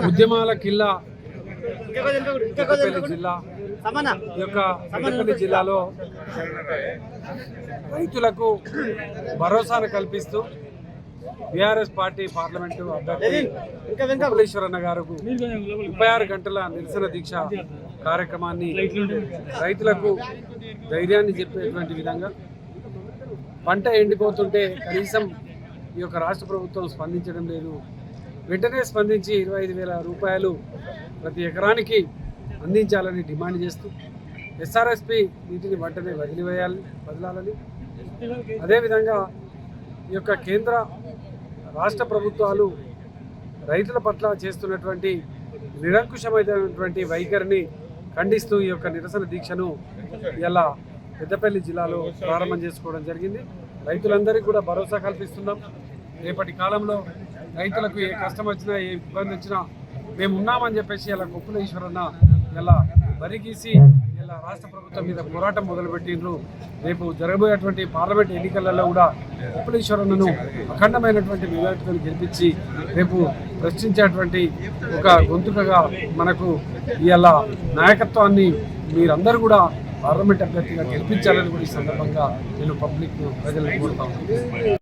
ఉద్యమాల కిల్లా పెద్దపల్లి జిల్లా. ఈ యొక్క పెద్దపల్లి జిల్లాలో రైతులకు భరోసాను కల్పిస్తూ బీఆర్ఎస్ పార్టీ పార్లమెంటు అభ్యర్థి ఉపలేశ్వరన్న గారు 36 గంటల నిరసన దీక్ష కార్యక్రమాన్ని రైతులకు ధైర్యాన్ని చెప్పేటువంటి విధంగా పంట ఎండిపోతుంటే కనీసం ఈ యొక్క రాష్ట్ర ప్రభుత్వం స్పందించడం లేదు. వెంటనే స్పందించి 25,000 రూపాయలు ప్రతి ఎకరానికి అందించాలని డిమాండ్ చేస్తూ ఎస్ఆర్ఎస్పి నీటిని వెంటనే వదలాలని, అదేవిధంగా ఈ యొక్క కేంద్ర రాష్ట్ర ప్రభుత్వాలు రైతుల పట్ల చేస్తున్నటువంటి నిరంకుశమైనటువంటి వైఖరిని ఖండిస్తూ ఈ యొక్క నిరసన దీక్షను ఇలా పెద్దపల్లి జిల్లాలో ప్రారంభం చేసుకోవడం జరిగింది. రైతులందరికీ కూడా భరోసా కల్పిస్తున్నాం. రేపటి కాలంలో రైతులకు ఏ కష్టం వచ్చినా ఏ ఇబ్బంది వచ్చినా మేము ఉన్నామని చెప్పేసి ఇలా ఉపలేశ్వరన్న ఇలా బరిగీసి ఇలా రాష్ట్ర ప్రభుత్వం మీద పోరాటం మొదలుపెట్టిండ్రు. రేపు జరగబోయేటువంటి పార్లమెంట్ ఎన్నికలలో కూడా ఉపలేశ్వరన్నను అఖండమైనటువంటి మెజారిటీతో గెలిపించి రేపు ప్రశ్నించేటువంటి ఒక గొంతుకగా మనకు ఇలా నాయకత్వాన్ని మీరందరూ కూడా పార్లమెంట్ అభ్యర్థిగా గెలిపించాలని కూడా ఈ సందర్భంగా నేను పబ్లిక్ ప్రజలను కోరుతాను.